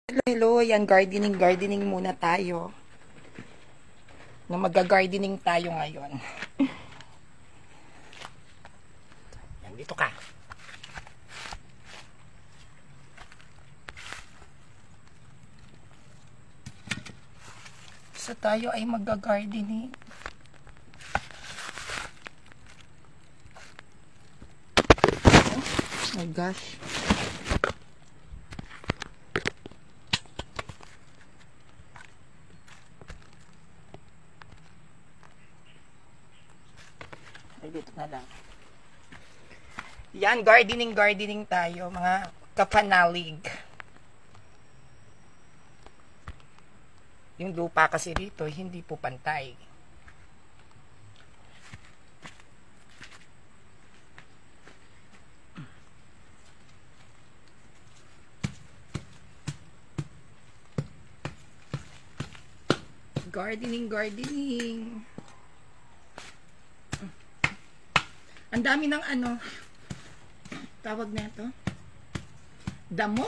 Hello, yan, gardening muna tayo. Magga-gardening tayo ngayon. Yan, dito ka. So tayo ay magga-gardening. Oh my gosh. Dito na lang. Yan, gardening tayo, mga kapanalig. Yung lupa kasi dito, hindi po pantay. Gardening. Ang dami ng tawag na ito, damo.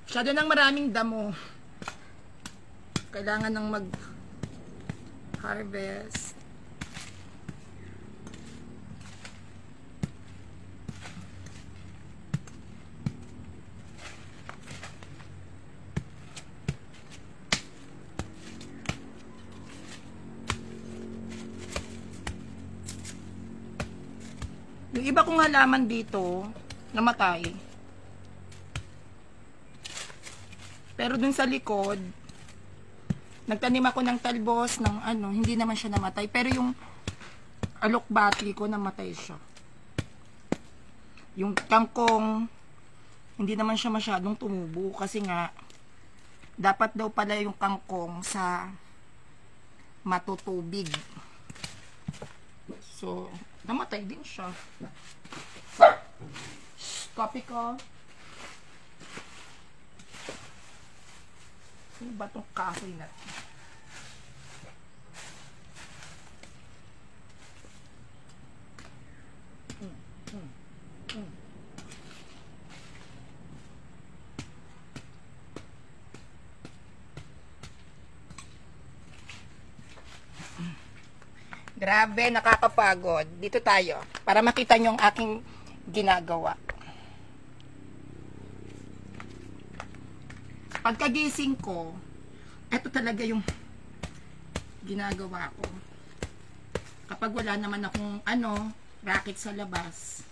Masyado ng maraming damo. Kailangan ng mag-harvest. Yung iba kong halaman dito, namatay. Pero dun sa likod, nagtanim ako ng talbos, ng hindi naman siya namatay. Pero yung alokbati ko, namatay siya. Yung kangkong, hindi naman siya masyadong tumubo. Kasi nga, dapat daw pala yung kangkong sa matutubig. So, namatay din siya. Copy ko. Ano ba itong kahoy na ito? Grabe, nakakapagod. Dito tayo, para makita nyo ang aking ginagawa. Pagkagising ko, ito talaga yung ginagawa ko. Kapag wala naman akong racket sa labas.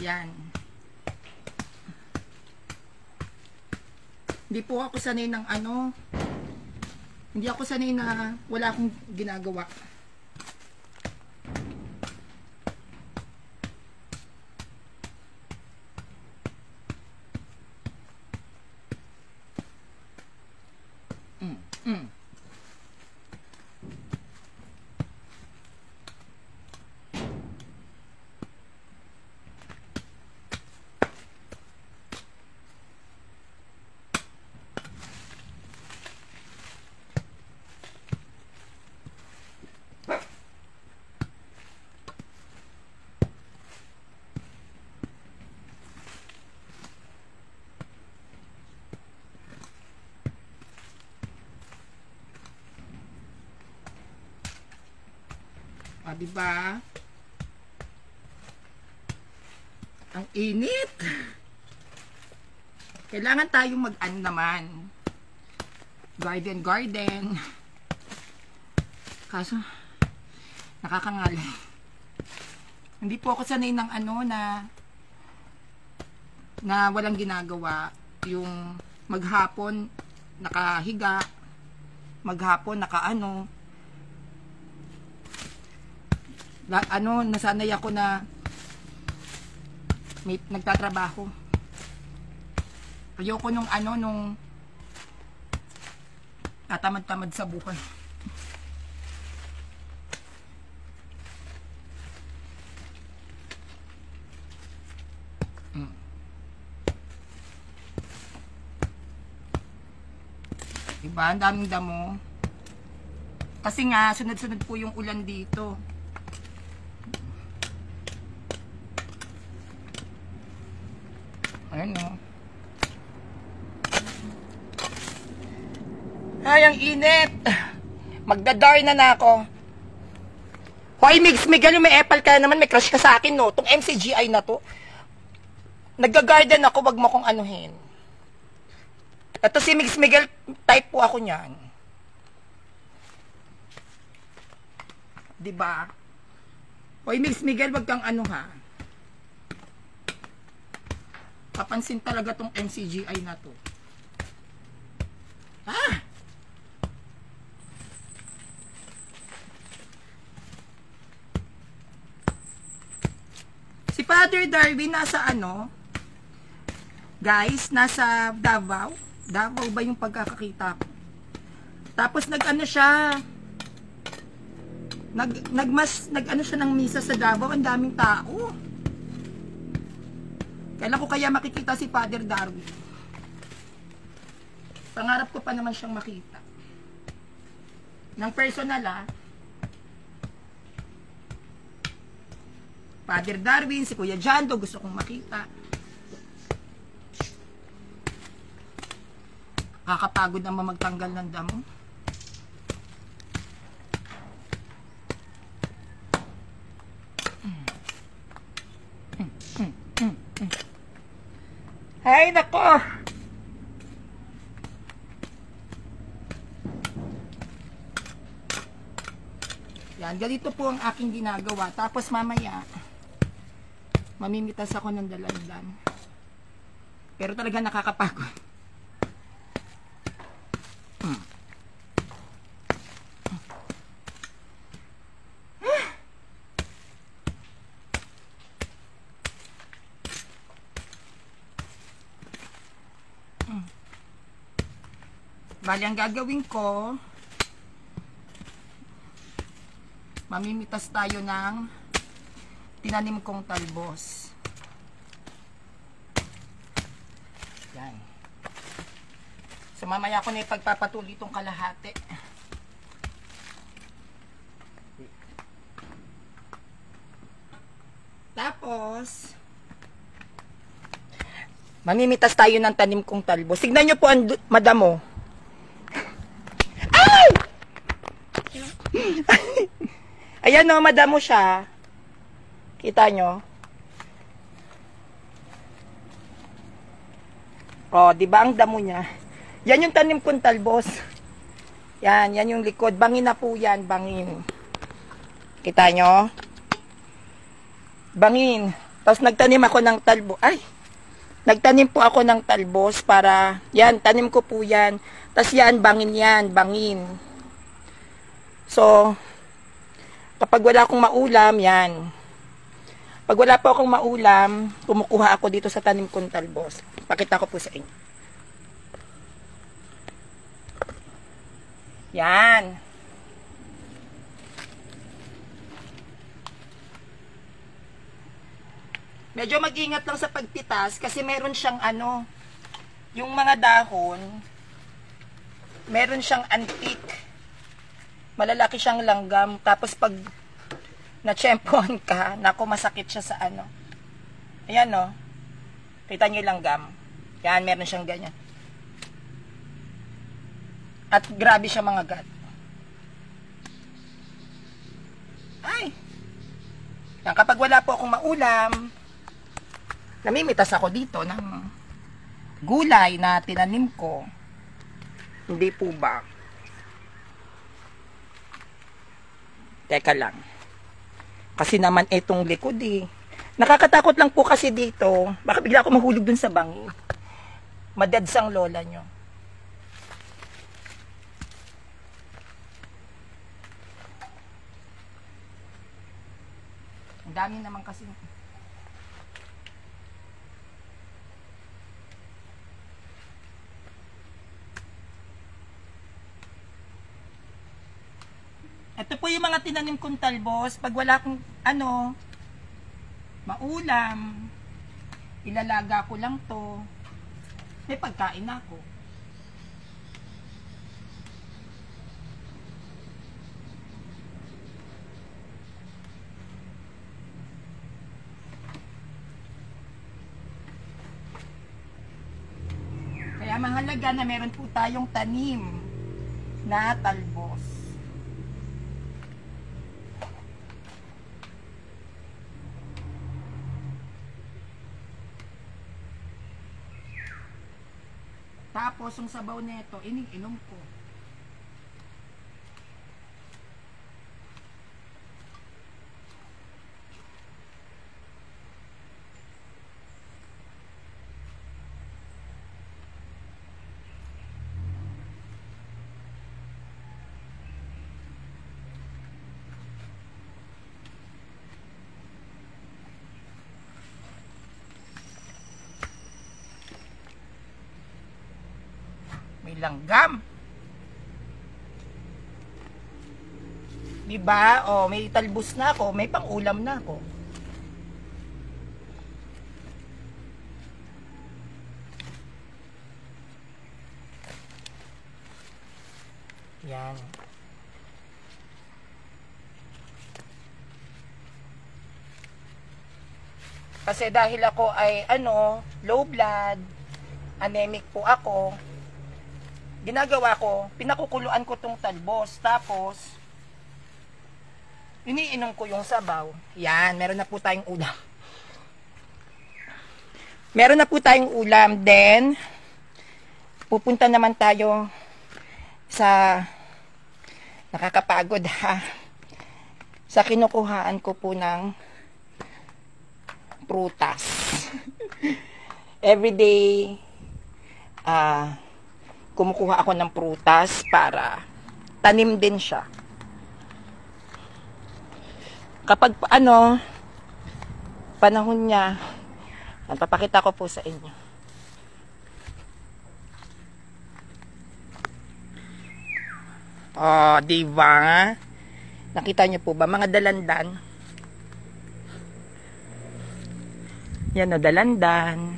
Yan. Hindi po ako sanay ng hindi ako sanay na wala akong ginagawa. Diba? Ang init. Kailangan tayong naman. Garden. Kaso, nakakangalay. Hindi po ako sanay ng na walang ginagawa. Yung maghapon, nakahiga. Maghapon, nasanay ako na nagtatrabaho. Ayoko nung tatamad-tamad sa buhay. Diba? Ang daming damo. Kasi nga, sunod-sunod po yung ulan dito. Ayan o. Ay, ang init. Magda-darna na ako. Hoy, Miguel, may apple ka naman. May crush ka sa akin, no? Itong MCGI na to. Nagga-garden ako, wag mo kong anuhin. Ito si Miguel, type po ako niyan. Diba? Hoy, Miguel, wag kang ano ha. Papansin talaga tong MCGI na to. Ah! Si Father Darwin nasa ano? Guys, nasa Davao. Davao ba yung pagkakakita ko? Tapos nag-ano siya? Nag-ano siya ng misa sa Davao. Ang daming tao. Kailan ko kaya makikita si Father Darwin? Pangarap ko pa naman siyang makita. Ng personal ah. Father Darwin, si Kuya Jando, gusto kong makita. Kakapagod naman magtanggal ng damo. Ay, nako! Yan, ganito po ang aking ginagawa. Tapos mamaya, mamimitas ako ng dalandan. Pero talaga nakakapagod. Bali, ang gagawin ko, mamimitas tayo ng tinanim kong talbos. Yan. So, mamaya ko na ipagpapatuloy itong kalahati. Tapos, mamimitas tayo ng tanim kong talbos. Tignan nyo po ang madamo. Ay! Ayan o, madamo siya. Kita nyo? O, di ba ang damo niya? Yan yung tanim kong talbos. Yan yung likod. Bangin na po yan, bangin. Kita nyo? Bangin. Tapos nagtanim ako ng talbos. Ay! Nagtanim po ako ng talbos para, yan, tanim ko po yan. Tapos yan, bangin. So, kapag wala akong maulam, yan. Pag wala po akong maulam, kumukuha ako dito sa tanim kong talbos. Pakita ko po sa inyo. Yan. Medyo mag-ingat lang sa pagpitas kasi meron siyang ano, yung mga dahon, meron siyang antik. Malalaki siyang langgam. Tapos pag na-tsempohan ka, naku, masakit siya sa ano. Ayan no. Kita niyo yung langgam. Yan, meron siyang ganyan. At grabe siya mga gat. Ay! Yan, kapag wala po akong maulam, namimitas ako dito ng gulay na tinanim ko. Hindi po ba? Teka lang. Kasi naman itong likod eh. Nakakatakot lang po kasi dito. Baka bigla ako mahulog dun sa bangin. Madedsang lola nyo. Ang dami naman kasi. Ito po yung mga tinanim kong talbos. Pag wala akong ano, maulam, ilalaga ko lang to. May pagkain ako. talaga na meron po tayong tanim na talbos. Tapos, yung sabaw nito, inom ko. May langgam. Diba? O, may talbos na ako. May pang-ulam na ako. Yan. Kasi dahil ako ay, low blood, anemic po ako, ginagawa ko, pinakukuluan ko tong talbos. Tapos, iniinom ko yung sabaw. Yan, meron na po tayong ulam. Meron na po tayong ulam. Then, pupunta naman tayo sa, nakakapagod ha, sa kinukuhaan ko po ng prutas. Everyday, kumukuha ako ng prutas para tanim din siya. Kapag panahon niya, papakita ko po sa inyo. Oh, diba? Nakita niyo po ba mga dalandan? Yan o, dalandan.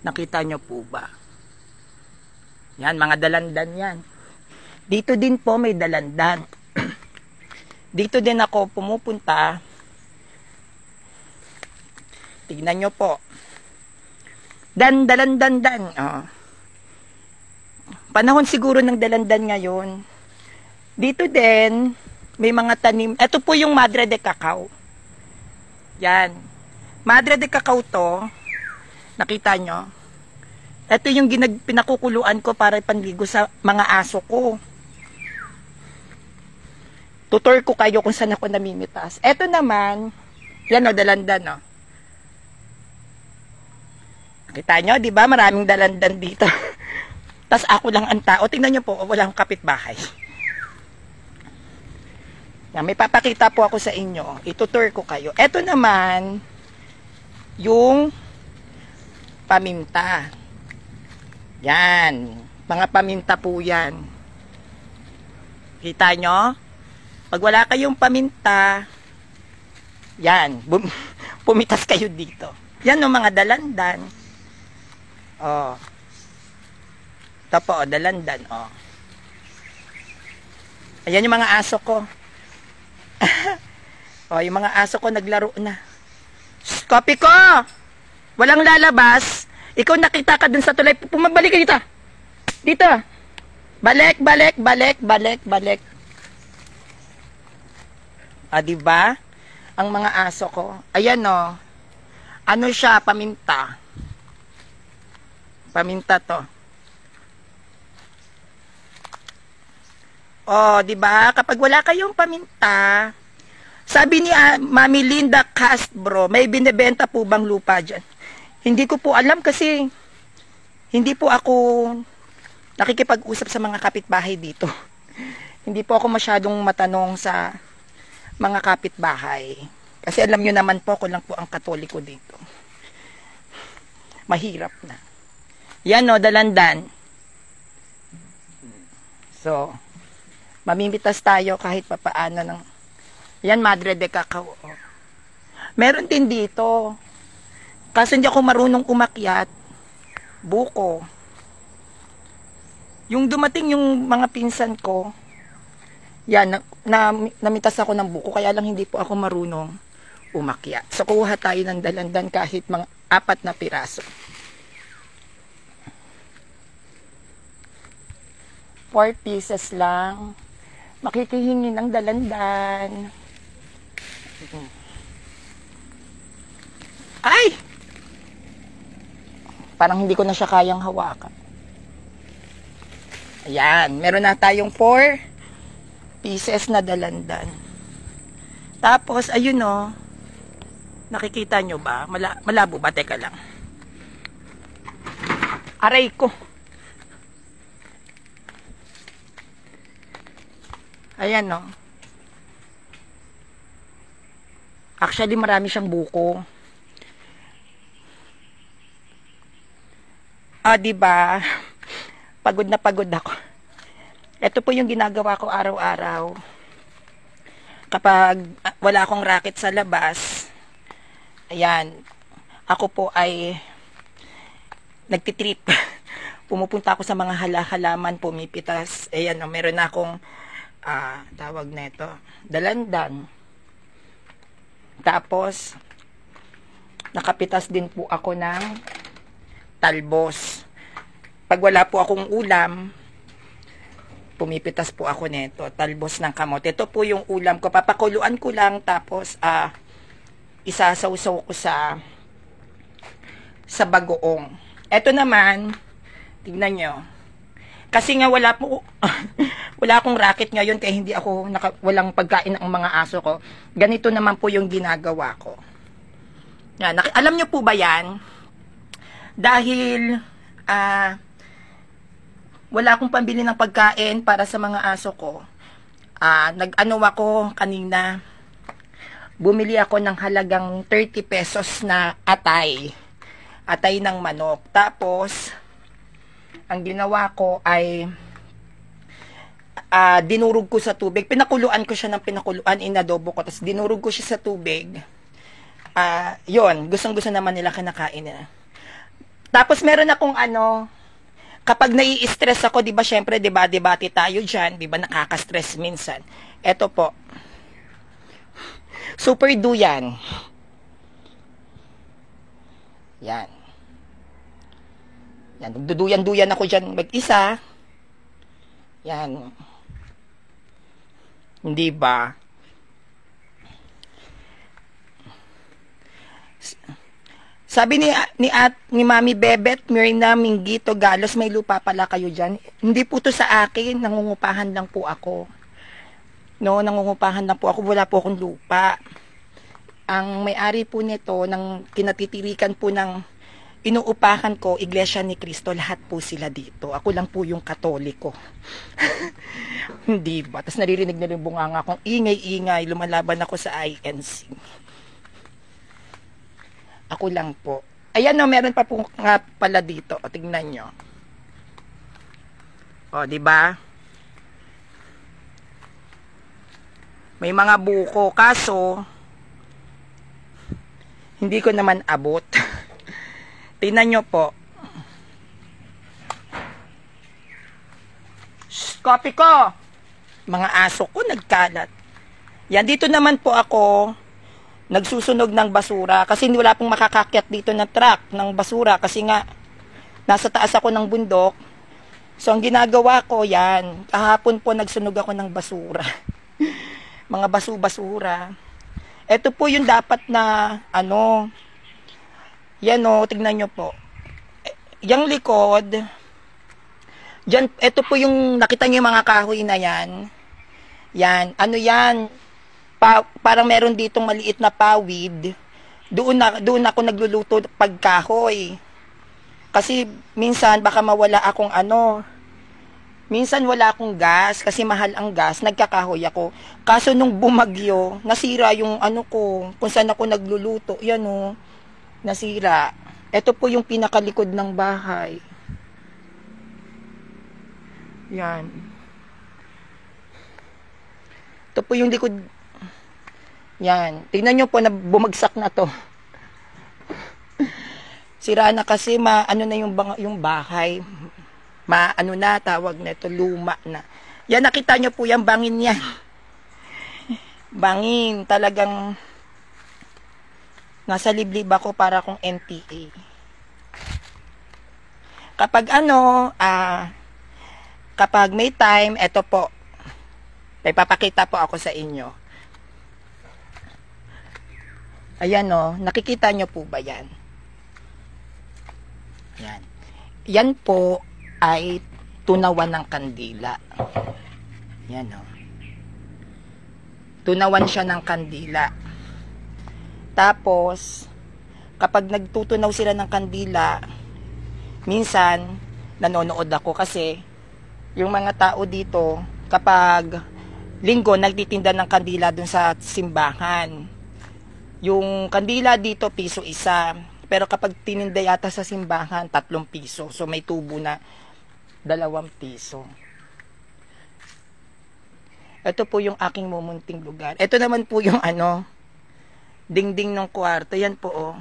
Nakita niyo po ba? Yan, mga dalandan yan. Dito din po may dalandan. Dito din ako pumupunta. Tignan nyo po. Dalandan. Oh. Panahon siguro ng dalandan ngayon. Dito din, may mga tanim. Ito po yung Madre de Cacao. Yan. Madre de Cacao to. Nakita nyo? Ito yung pinakukuluan ko para panligo sa mga aso ko. Tutor ko kayo kung saan ako namimitas. Ito naman, yan o, dalandan o. Nakita nyo, di ba? Maraming dalandan dito. Tas ako lang ang tao. Tingnan nyo po, walang kapitbahay. Yan, may papakita po ako sa inyo. Itutur ko kayo. Ito naman, yung paminta. Yan. Mga paminta po yan. Kita nyo? Pag wala kayong paminta, yan. Pumitas kayo dito. Yan o, mga dalandan. O. Ito po, dalandan. O. Ayan yung mga aso ko. O, yung mga aso ko naglaro na. Shh, copy ko! Walang lalabas. Ikaw nakita ka dun sa tulay. Pumabalik ka dito. Dito. Balik. Diba? Ang mga aso ko. Ayan o. Ano siya? Paminta. Paminta to. O, diba? Kapag wala kayong paminta, sabi ni Mami Linda Castro, may binibenta po bang lupa dyan? Hindi ko po alam kasi hindi po ako nakikipag-usap sa mga kapitbahay dito. Hindi po ako masyadong matanong sa mga kapitbahay. Kasi alam nyo naman po, ako lang po ang Katoliko dito. Mahirap na. Yan o, dalandan. So, mamimitas tayo kahit papaano ng... Yan, Madre de Cacao. Meron din dito. Kasi hindi ako marunong umakyat. Buko. Yung dumating yung mga pinsan ko, yan, namitas ako ng buko. Kaya lang hindi po ako marunong umakyat. So, kuha tayo ng dalandan kahit mga 4 na piraso. 4 pieces lang. Makikihingi ng dalandan. Ay! Parang hindi ko na siya kayang hawakan. Ayan, meron na tayong 4 pieces na dalandan. Tapos, ayun o. Nakikita nyo ba? Malabo ba? Teka lang. Aray ko. Ayan o. Actually, marami siyang buko. Diba? Pagod na pagod ako. Ito po yung ginagawa ko araw-araw. Kapag wala akong racket sa labas, ayan, ako po ay nagtitrip. Pumupunta ako sa mga halaman, pumipitas. Ayan, meron na akong tawag na ito, dalandan. Tapos, nakapitas din po ako ng talbos. Pag wala po akong ulam, pumipitas po ako nito, talbos ng kamote. Ito po yung ulam ko. Papakuluan ko lang, tapos isasawsaw ko sa bagoong. Ito naman, tignan nyo. Kasi nga wala po, wala akong racket ngayon, kaya hindi ako, walang pagkain ng mga aso ko. Ganito naman po yung ginagawa ko. Yan, alam nyo po ba yan? Dahil, wala akong pambili ng pagkain para sa mga aso ko. Nag-ano ako kanina, bumili ako ng halagang 30 pesos na atay. Atay ng manok. Tapos, ang ginawa ko ay, dinurog ko sa tubig. Pinakuluan ko siya ng pinakuluan, inadobo ko. Tapos, dinurog ko siya sa tubig. Yun, gustong-gusto naman nila, kinakain nila. Tapos, meron akong kapag nai-stress ako, di ba, syempre, di ba, debate tayo dyan, di ba, nakaka-stress minsan. Eto po. Super duyan. Yan. Yan, nagduduyan-duyan ako dyan mag-isa. Yan. Hindi ba? Sabi ni Mami Bebet, Mirna Minggito Galos, may lupa pala kayo dyan. Hindi po to sa akin, nangungupahan lang po ako. No, nangungupahan lang po ako, wala po akong lupa. Ang may-ari po nito, ng kinatitirikan po ng inuupahan ko, Iglesia ni Cristo, lahat po sila dito. Ako lang po yung Katoliko. Hindi ba? Tapos naririnig na rin bunganga kong ingay-ingay, lumalaban ako sa INC. Ako lang po. Ayan no, meron pa po nga pala dito. O, tignan nyo. O, diba? May mga buko. Kaso, hindi ko naman abot. Tingnan nyo po. Shhh, copy ko. Mga aso ko nagkalat. Yan, dito naman po ako nagsusunog ng basura kasi wala pong makakakyat dito na truck ng basura kasi nga nasa taas ako ng bundok. So ang ginagawa ko yan, kahapon po nagsunog ako ng basura. Mga basura. Ito po yung dapat na yan o, tignan nyo po. Yang likod, dyan, ito po yung nakita nyo yung mga kahoy na yan. Yan, yan? Parang meron ditong maliit na pawid. Doon ako nagluluto pagkahoy. Kasi minsan baka mawala akong minsan wala akong gas kasi mahal ang gas, nagkakahoy ako. Kaso nung bumagyo, nasira yung ko, kung saan ako nagluluto. Yan o, nasira. Ito po yung pinakalikod ng bahay. Yan. Ito po yung likod. Yan. Tingnan nyo po na bumagsak na to. Sira na kasi na yung bahay. Na tawag na ito, luma na. Yan, nakita nyo po yung bangin yan. Bangin. Talagang nasa liblib ako para kung NPA. Kapag kapag may time, eto po, may papakita po ako sa inyo. Ayan o, nakikita nyo po ba yan? Yan. Yan po ay tunawan ng kandila. Yan o. Tunawan siya ng kandila. Tapos, kapag nagtutunaw sila ng kandila, minsan, nanonood ako kasi yung mga tao dito, kapag linggo, nagtitinda ng kandila dun sa simbahan. Yung kandila dito, piso isa. Pero kapag tininda yata sa simbahan, 3 piso. So, may tubo na 2 piso. Ito po yung aking mumunting lugar. Ito naman po yung dingding ng kwarto. Yan po, oh.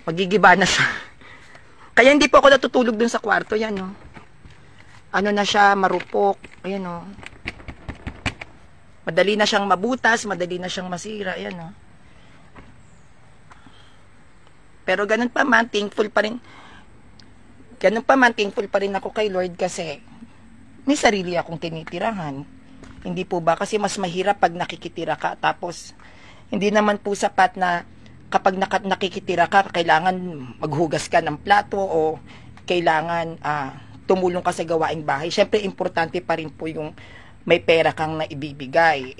Magigiba na siya. Kaya hindi po ako natutulog dun sa kwarto. Yan, oh. Ano na siya, marupok. Ayan, oh. Madali na siyang mabutas, madali na siyang masira. Ayan, oh. Pero ganun pa man, thankful pa rin. Ganun pa man, thankful pa rin ako kay Lord kasi may sarili akong tinitirahan. Hindi po ba? Kasi mas mahirap pag nakikitira ka. Tapos, hindi naman po sapat na kapag nakikitira ka, kailangan maghugas ka ng plato o kailangan tumulong ka sa gawaing bahay. Siyempre, importante pa rin po yung may pera kang naibibigay.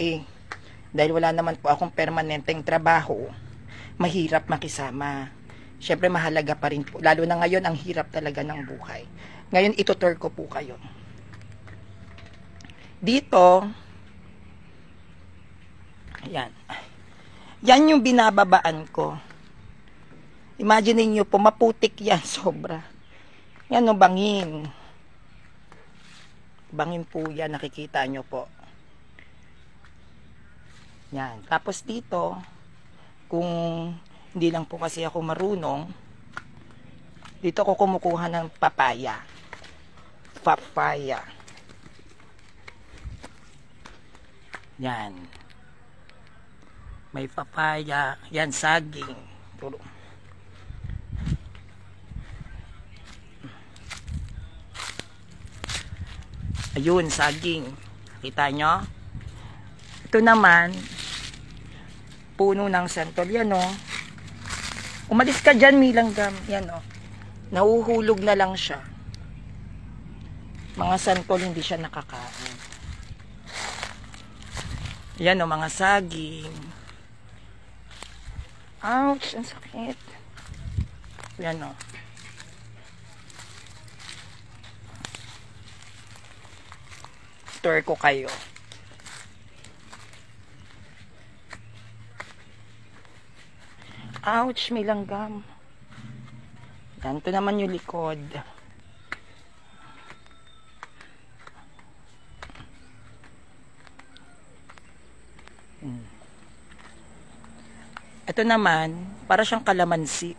Dahil wala naman po akong permanenteng trabaho, mahirap makisama. Siyempre, mahalaga pa rin po. Lalo na ngayon, ang hirap talaga ng buhay. Ngayon, itutur ko po kayo. Dito, ayan. Yan yung binababaan ko. Imagine niyo po, maputik yan, sobra. Yan o, bangin. Bangin po yan, nakikita nyo po. Yan. Tapos dito, kung hindi lang po kasi ako marunong, dito ko kumukuha ng papaya. Papaya. Yan. May papaya. Yan, saging. Puro. Ayun, saging. Kita nyo? Ito naman, puno ng santol. Yan, oh. Umalis ka dyan, Milanggam. Yan, oh. Nahuhulog na lang siya. Mga santol, hindi siya nakakain. Yan, oh, mga saging. Ouch, ang sakit. Yan, oh. Tour ko kayo. Ouch, may langgam. Yan, ito naman yung likod. Ito naman, para siyang kalamansi.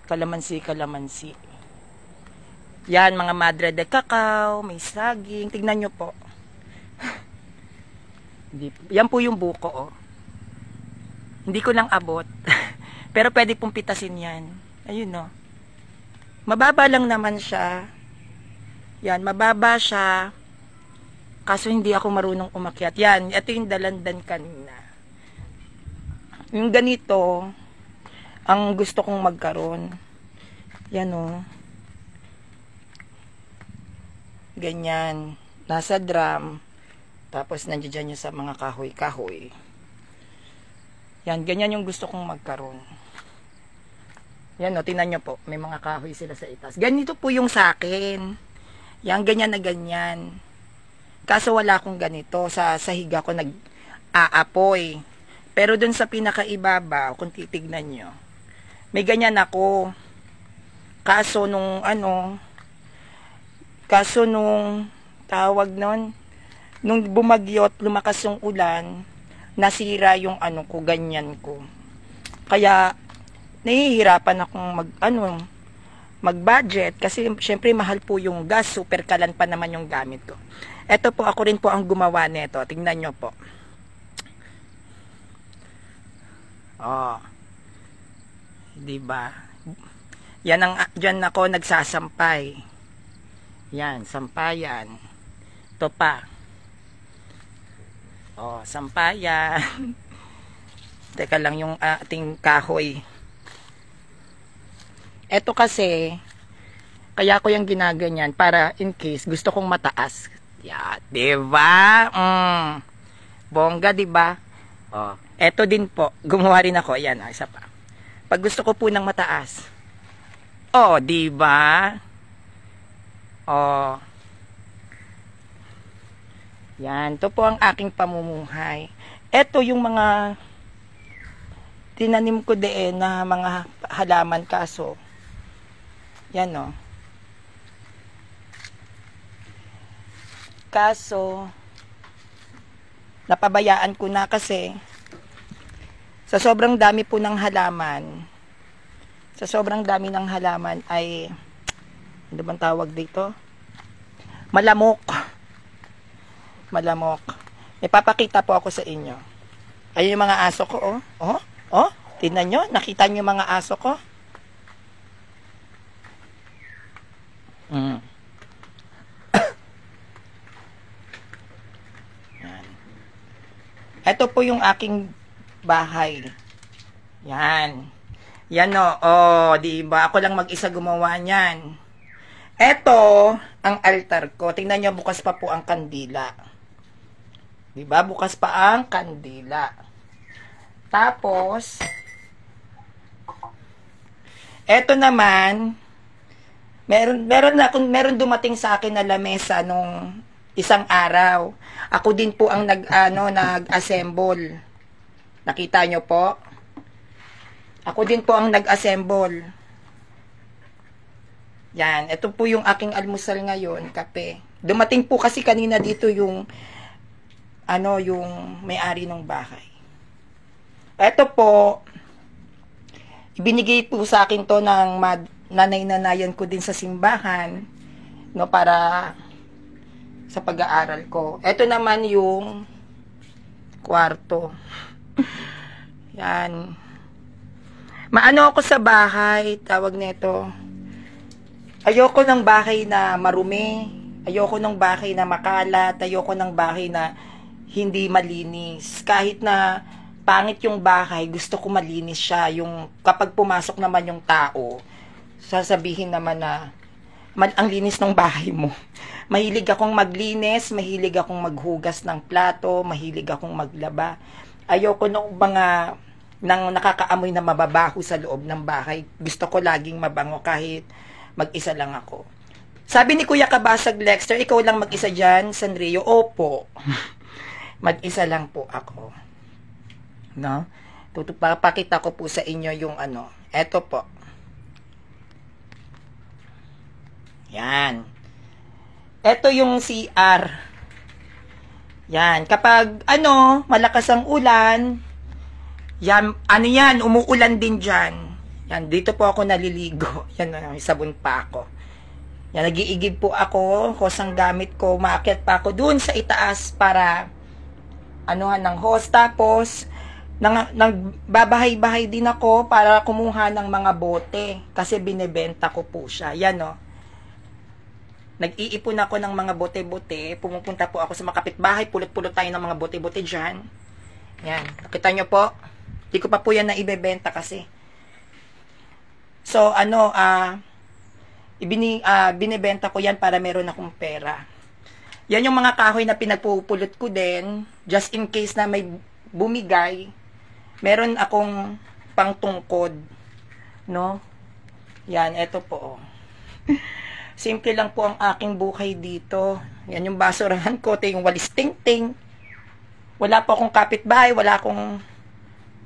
Kalamansi. Yan, mga madre de cacao, may saging. Tignan nyo po. Yan po yung buko, oh. Hindi ko lang abot. Pero pwede pong pitasin yan. Ayun, oh. Mababa lang naman siya. Yan, mababa siya. Kaso hindi ako marunong umakyat. Yan, ito yung dalandan kanina. Yung ganito, ang gusto kong magkaroon. Yan, oh. Ganyan. Nasa drum. Tapos nandiyan yung sa mga kahoy-kahoy. Yan, ganyan yung gusto kong magkaroon. Yan, oh, tingnan nyo po. May mga kahoy sila sa itas. Ganito po yung sa akin. Yan, ganyan na ganyan. Kaso wala akong ganito. Sa higa ko nag-aapoy. Pero dun sa pinakaibabaw, kung titignan nyo, may ganyan ako. Kaso nung tawag nun, nung bumagyot, lumakas yung ulan, nasira yung ko, ganyan ko. Kaya, nahihirapan akong mag-budget kasi syempre mahal po yung gas, super kalan pa naman yung gamit ko. Ito po, ako rin po ang gumawa nito. Tingnan nyo po. Oh. Diba? Yan ang, dyan ako nagsasampay. Yan, sampayan. Ito pa. Oh, sampayan. Teka lang yung ating kahoy. Ito kasi, kaya ko yung ginaganyan para in case gusto kong mataas. Yan, diba? Bongga, diba? Oh, eto din po. Gumawa rin ako. Yan, isa pa. Pag gusto ko po ng mataas. Oh, diba? Oh. Yan, ito po ang aking pamumuhay. Ito yung mga tinanim ko din na mga halaman kaso. Yan o. Kaso, napabayaan ko na kasi sa sobrang dami po ng halaman, ay, ano bang tawag dito? Malamok. Ipapakita po ako sa inyo. Ayun yung mga aso ko, oh. Oh, tingnan nyo. Nakita nyo yung mga aso ko? Yan. Ito po yung aking bahay. Yan. Yan o. Diba? Ako lang mag-isa gumawa niyan. Ito, ang altar ko. Tingnan nyo, bukas pa po ang kandila. Diba? Bukas pa ang kandila. Tapos, eto naman, meron dumating sa akin na lamesa nung isang araw. Ako din po ang nag-assemble. Nakita nyo po? Ako din po ang nag-assemble. Yan, ito po yung aking almusal ngayon, kape. Dumating po kasi kanina dito yung may-ari ng bahay. Ito po, ibinigay po sa akin to ng nanay-nanayan ko din sa simbahan, no, para sa pag-aaral ko. Ito naman yung kwarto. Yan. Maano ako sa bahay, tawag nito. Ayoko ng bahay na marumi. Ayoko ng bahay na makalat. Ayoko ng bahay na hindi malinis. Kahit na pangit yung bahay, gusto ko malinis siya. Yung kapag pumasok naman yung tao, sasabihin naman na ang linis ng bahay mo. Mahilig akong maglinis, mahilig akong maghugas ng plato, mahilig akong maglaba. Ayoko ng mga nang nakakaamoy na mababaho sa loob ng bahay. Gusto ko laging mabango kahit mag-isa lang ako. Sabi ni Kuya Kabasag Lexter, ikaw lang mag-isa dyan, Sanrio? Opo. Mag-isa lang po ako. No? Papakita ko po sa inyo yung eto po. Yan. Eto yung CR. Yan. Kapag, malakas ang ulan, yan, yan, umuulan din dyan. Yan, dito po ako naliligo. Yan, may sabon pa ako. Yan, nag-iigib po ako. Hosang gamit ko. Maakyat pa ako dun sa itaas para ng hose. Tapos, nagbabahay-bahay din ako para kumuha ng mga bote. Kasi binebenta ko po siya. Yan, Nag-iipon ako ng mga bote-bote. Pumupunta po ako sa mga kapitbahay. Pulot-pulot tayo ng mga bote-bote dyan. Yan. Nakita nyo po? Hindi ko pa po yan na ibebenta kasi. So, binibenta ko yan para meron akong pera. Yan yung mga kahoy na pinagpupulot ko din. Just in case na may bumigay, meron akong pangtungkod. No? Yan, eto po. Simple lang po ang aking buhay dito. Yan yung basurahan ko. Ito yung walis ting-ting. Wala po akong kapitbahay. Wala akong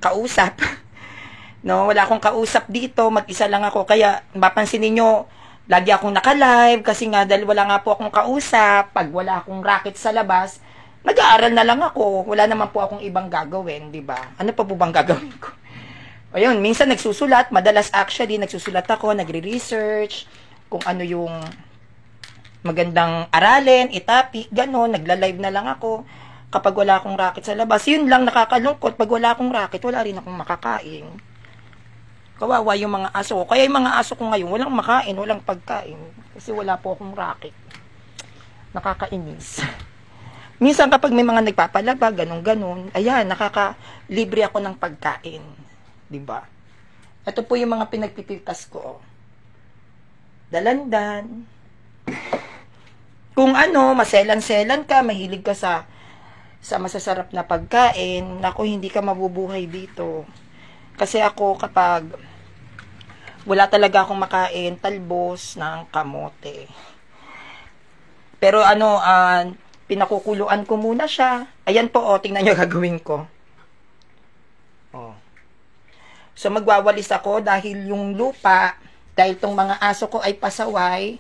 kausap. No, wala akong kausap dito. Mag-isa lang ako. Kaya, mapansin niyo lagi akong naka-live. Kasi nga, dahil wala nga po akong kausap. Pag wala akong racket sa labas, nag-aaral na lang ako. Wala naman po akong ibang gagawin, di ba? Ano pa po bang gagawin ko? Ayun, minsan nagsusulat. Madalas actually, nagsusulat ako, nagre-research. Kung ano yung magandang aralin, itopic, gano'n, nagla-live na lang ako. Kapag wala akong racket sa labas, yun lang nakakalungkot. Pag wala akong racket, wala rin akong makakain. Kawawa yung mga aso ko. Kaya yung mga aso ko ngayon, walang makain, walang pagkain. Kasi wala po akong racket. Nakakainis. Minsan kapag may mga nagpapalaba, ganun-ganun, ayan, nakakalibre ako ng pagkain. Diba? Ito po yung mga pinagpipiltas ko. Dalandan. Kung ano, maselan-selan ka, mahilig ka sa masasarap na pagkain, naku, hindi ka mabubuhay dito. Kasi ako kapag wala talaga akong makain, talbos ng kamote. Pero ano, pinakukuluan ko muna siya. Ayan po, tingnan nyo gagawin ko. So, magwawalis ako dahil yung lupa, dahil tong mga aso ko ay pasaway,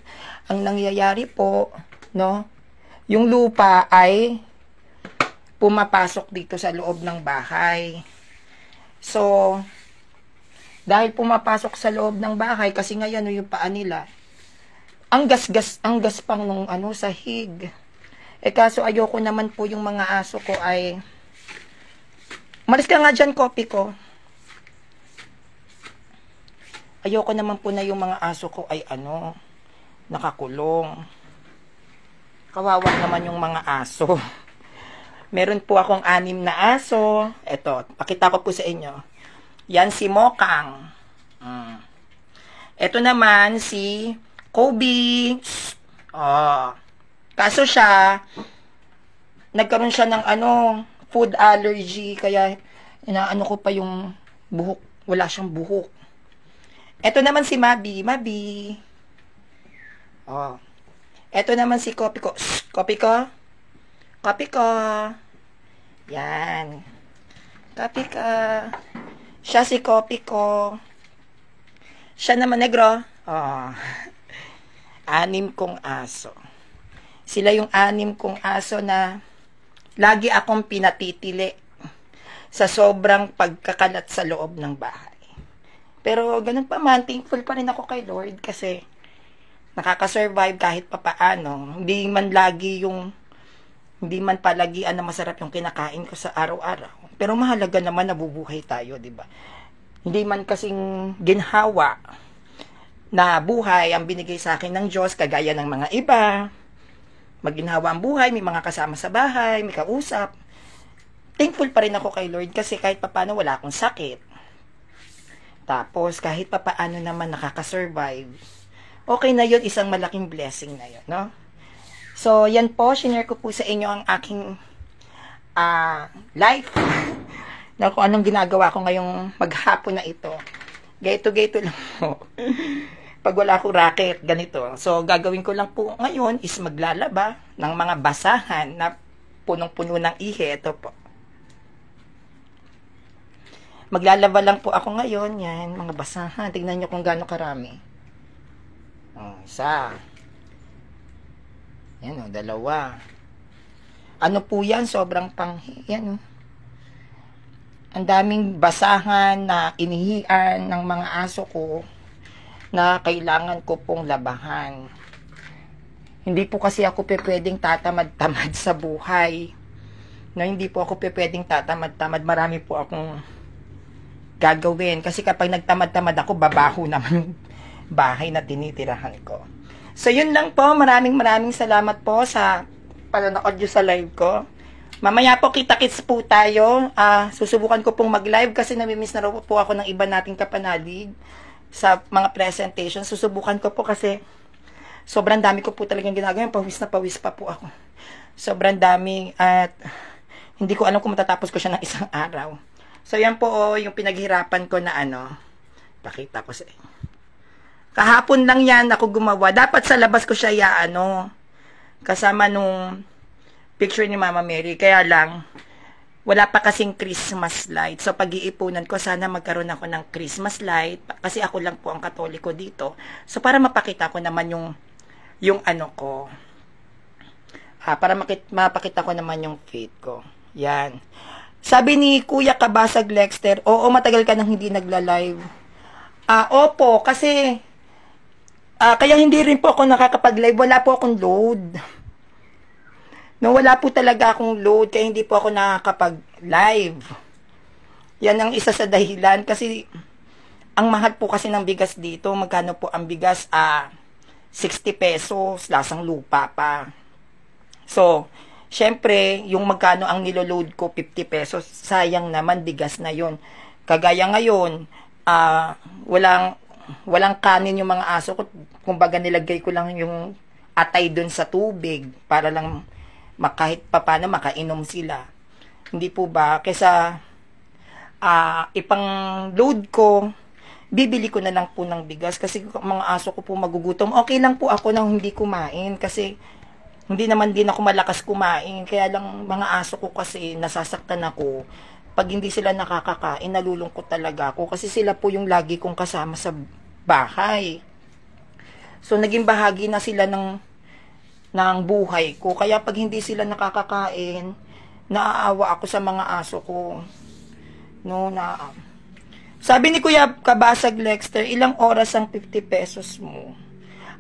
ang nangyayari po, no, yung lupa ay pumapasok dito sa loob ng bahay. So, dahil pumapasok sa loob ng bahay, kasi ngayon yung paa nila, ang gas pang nung sahig. Kaso ayoko naman po yung mga aso ko ay, umalis ka nga dyan, kopi ko. Ayoko naman po na yung mga aso ko ay nakakulong. Kawawa naman yung mga aso. Meron po akong 6 na aso. Eto, pakita ko po sa inyo. Yan si Mokang. Ito naman si Kobe. Kaso siya, nagkaroon siya ng food allergy. Kaya, inaano ko pa yung buhok. Wala siyang buhok. Ito naman si Mabi. Mabi. Ito naman si Kopi ko. Kopi ko. Kopi ko. Yan. Kopi ko. Siya si Kopi ko. Siya naman negro. 6 kong aso. Sila yung 6 kong aso na lagi akong pinatitili sa sobrang pagkakalat sa loob ng bahay. Pero ganun pa man, thankful pa rin ako kay Lord kasi nakaka-survive kahit papaano. Hindi man palagian na masarap yung kinakain ko sa araw-araw. Pero mahalaga naman nabubuhay tayo, di ba? Hindi man kasing ginhawa na buhay ang binigay sa akin ng Diyos, kagaya ng mga iba. Maginhawa ang buhay, may mga kasama sa bahay, may kausap. Thankful pa rin ako kay Lord kasi kahit papaano wala akong sakit. Tapos kahit papaano naman nakaka-survive. Okay na yun, isang malaking blessing na yun, no? So, yan po, shinare ko po sa inyo ang aking life na kung anong ginagawa ko ngayong maghapon na ito. Gaito lang po. Pag wala akong racket, ganito. So, gagawin ko lang po ngayon is maglalaba ng mga basahan na punong-puno ng ihe. Ito po. Maglalaba lang po ako ngayon. Yan, mga basahan. Tignan nyo kung gaano karami. Isa. Yan, 2. Ano po yan? Sobrang yan. Ang daming basahan na inihian ng mga aso ko na kailangan ko pong labahan. Hindi po kasi ako pwedeng tatamad-tamad sa buhay. No, hindi po ako pwedeng tatamad-tamad. Marami po akong gagawin. Kasi kapag nagtamad-tamad ako, babaho naman yung bahay na tinitirahan ko. So, yun lang po. Maraming salamat po sa panonood nyo sa live ko. Mamaya po kita-kits po tayo. Susubukan ko pong mag-live kasi namimiss na raw po ako ng iba nating kapanalig sa mga presentation. Susubukan ko po kasi sobrang dami ko po talagang ginagawa. Pawis na pawis pa po ako. Sobrang dami at hindi ko alam kung matatapos ko siya ng isang araw. So, yan po yung pinaghirapan ko na pakita ko sa inyo. Kahapon lang yan ako gumawa. Dapat sa labas ko siya kasama nung picture ni Mama Mary. Kaya lang, wala pa kasing Christmas light. So, pag-iipunan ko, sana magkaroon ako ng Christmas light. Kasi ako lang po ang Katoliko dito. So, para mapakita ko naman yung ko. Para mapakita ko naman yung faith ko. Yan. Sabi ni Kuya Kabasag Lexter, oo, matagal ka nang hindi nagla-live. Opo, kasi kaya hindi rin po ako nakakapag-live. Wala po akong load. No, wala po talaga akong load, kaya hindi po ako nakakapag-live. Yan ang isa sa dahilan. Kasi Ang mahal po kasi ng bigas dito. Magkano po ang bigas? 60 pesos, lasang lupa pa. So, syempre, yung magkano ang niloload ko, 50 pesos, sayang naman, bigas na yon. Kagaya ngayon, walang kanin yung mga aso ko. Kumbaga, nilagay ko lang yung atay dun sa tubig para lang kahit papano makainom sila. Hindi po ba? Kesa ipang load ko, bibili ko na lang po ng bigas kasi mga aso ko po magugutom. Okay lang po ako nang hindi kumain kasi hindi naman din ako malakas kumain. Kaya lang mga aso ko kasi nasasaktan ako. Pag hindi sila nakakakain, nalulungkot talaga ako kasi sila po yung lagi kong kasama sa bahay. So, naging bahagi na sila ng buhay ko. Kaya pag hindi sila nakakakain, naaawa ako sa mga aso ko. No, sabi ni Kuya Kabasag Lexter, ilang oras ang 50 pesos mo?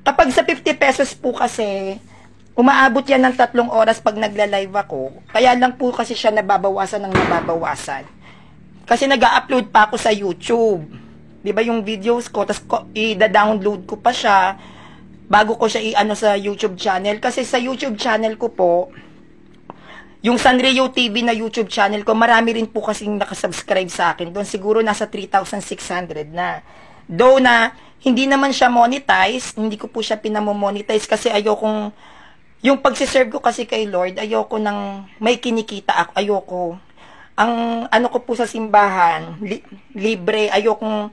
Kapag sa 50 pesos po kasi, umaabot yan ng 3 oras pag nagla-live ako. Kaya lang po kasi siya nababawasan ng nababawasan. Kasi nag-upload pa ako sa YouTube. 'Di ba yung videos ko, tapos i-download ko pa siya bago ko siya i-ano sa YouTube channel. Kasi sa YouTube channel ko po, yung Sanrio TV na YouTube channel ko, marami rin po kasing nakasubscribe sa akin. Doon siguro nasa 3,600 na. Though na hindi naman siya monetize, hindi ko po siya pinamomonetize kasi ayokong, yung pagsiserve ko kasi kay Lord, ayoko nang may kinikita ako, ayoko. Ang ano ko po sa simbahan, libre, ayoko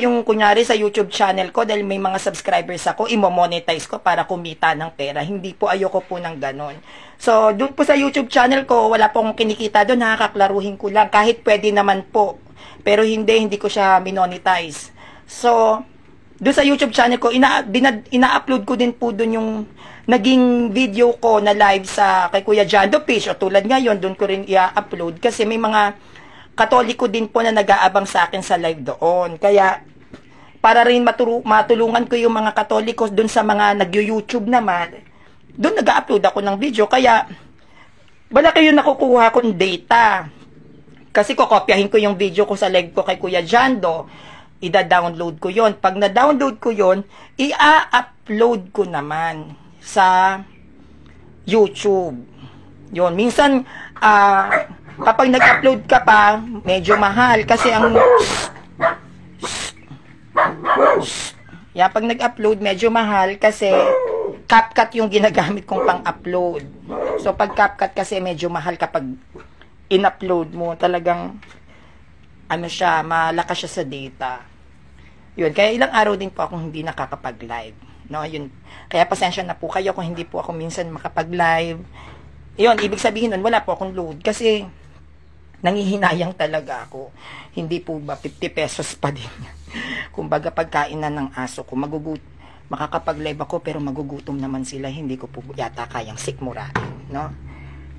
yung kunyari sa YouTube channel ko dahil may mga subscribers ako, imo-monetize ko para kumita ng pera. Hindi po, ayoko po ng ganon. So, doon po sa YouTube channel ko, wala pong kinikita doon, nakaklaruhin ko lang. Kahit pwede naman po. Pero hindi ko siya minonetize. So, doon sa YouTube channel ko, ina-upload ko din po doon yung naging video ko na live sa kay Kuya Jando Fish. O tulad ngayon, doon ko rin i-upload kasi may mga Katoliko din po na nag-aabang sa akin sa live doon. Kaya, para rin matulungan ko yung mga Katoliko doon sa mga nag-YouTube naman, doon nag-upload ako ng video. Kaya, wala kayo nakukuha kong data. Kasi kokopyahin ko yung video ko sa live ko kay Kuya Jando, ida-download ko yon. Pag na-download ko yon, i-upload ko naman sa YouTube. Yon, minsan, kapag nag-upload ka pa, medyo mahal kasi ang pag nag-upload, medyo mahal kasi CapCut yung ginagamit kong pang-upload. So, pag CapCut kasi medyo mahal kapag in-upload mo, talagang malakas siya sa data. Yun, kaya ilang araw din po akong hindi nakakapag-live. No, yun. Kaya pasensya na po kayo kung hindi po ako minsan makapag-live. Yun, ibig sabihin nun, wala po akong load kasi nangihinayang talaga ako. Hindi po ba 50 pesos pa din. Kumbaga pagkain na ng aso ko, makakapag-live ako pero magugutom naman sila. Hindi ko po yata kayang sikmurain, no?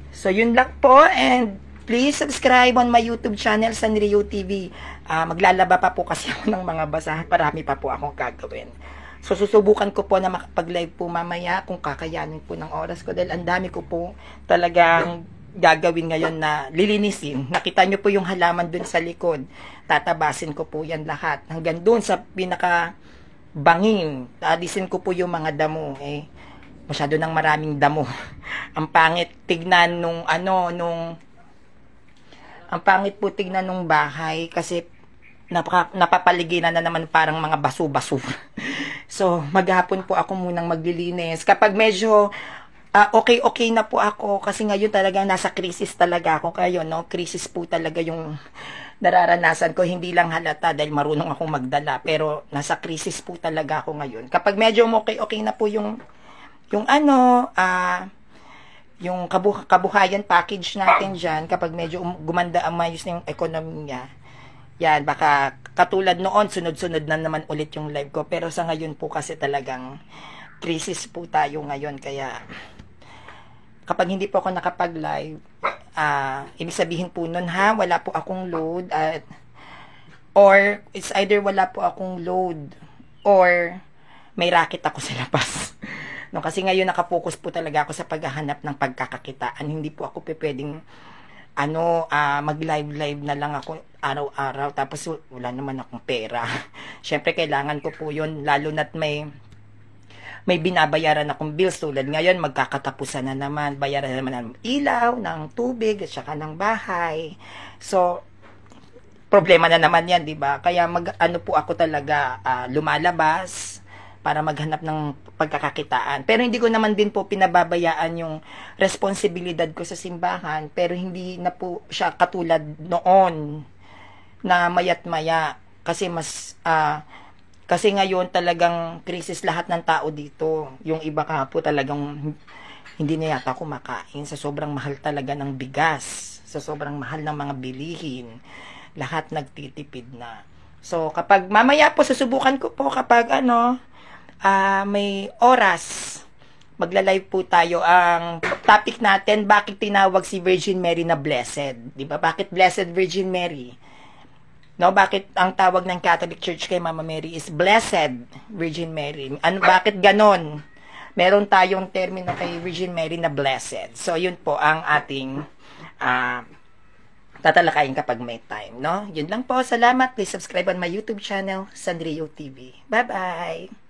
So yun lang po, and please subscribe on my YouTube channel, Sanrio TV. Maglalaba pa po kasi ako ng mga basahan. Marami pa po akong gagawin. So susubukan ko po na makapag-live po mamaya kung kakayanin po ng oras ko dahil ang dami ko po talagang gagawin ngayon na lilinisin. Nakita nyo po yung halaman dun sa likod. Tatabasin ko po yan lahat. Hanggang dun sa pinaka bangin. Alisin ko po yung mga damo. Masyado ng maraming damo. Ang pangit tignan ang pangit po tignan nung bahay kasi napapaligiran na naman parang mga baso-baso. So, maghapon po ako munang maglilinis. Kapag medyo okay na po ako kasi ngayon talagang nasa krisis talaga ako kayo, no? Krisis po talaga yung nararanasan ko, hindi lang halata dahil marunong akong magdala, pero nasa krisis po talaga ako ngayon. Kapag medyo okay na po yung kabuhayan package natin dyan, kapag medyo gumanda ang mayos na yung ekonomiya, yan, baka katulad noon, sunod-sunod na naman ulit yung live ko, pero sa ngayon po kasi talagang krisis po tayo ngayon, kaya kapag hindi po ako nakapag-live, ibig sabihin po nun wala po akong load, or it's either wala po akong load, or may racket ako sa labas. No, kasi ngayon nakapokus po talaga ako sa paghahanap ng pagkakakitaan. Hindi po ako pwedeng mag-live na lang ako. araw-araw, tapos wala naman akong pera. Syempre, kailangan ko po yun, lalo na't may binabayaran akong bills tulad ngayon, magkakatapusan na naman, bayaran na naman ng ilaw, ng tubig, at saka ng bahay. So, problema na naman yan, di ba? Kaya ano po ako talaga, lumalabas para maghanap ng pagkakakitaan. Pero hindi ko naman din po pinababayaan yung responsibilidad ko sa simbahan, pero hindi na po siya katulad noon na mayat maya. Kasi kasi ngayon talagang krisis lahat ng tao dito. Yung iba ka po talagang hindi na yata kumakain sa sobrang mahal talaga ng bigas, sa sobrang mahal ng mga bilihin. Lahat nagtitipid na. So, kapag mamaya po susubukan ko po kapag may oras, magla-live po tayo. Ang topic natin, bakit tinawag si Virgin Mary na blessed? 'Di ba? Bakit Blessed Virgin Mary? No, bakit ang tawag ng Catholic Church kay Mama Mary is Blessed Virgin Mary? Bakit ganon? Meron tayong termino kay Virgin Mary na blessed. So, yun po ang ating tatalakayin kapag may time, no? Yun lang po. Salamat. Please subscribe on my YouTube channel, Sanrio TV. Bye-bye!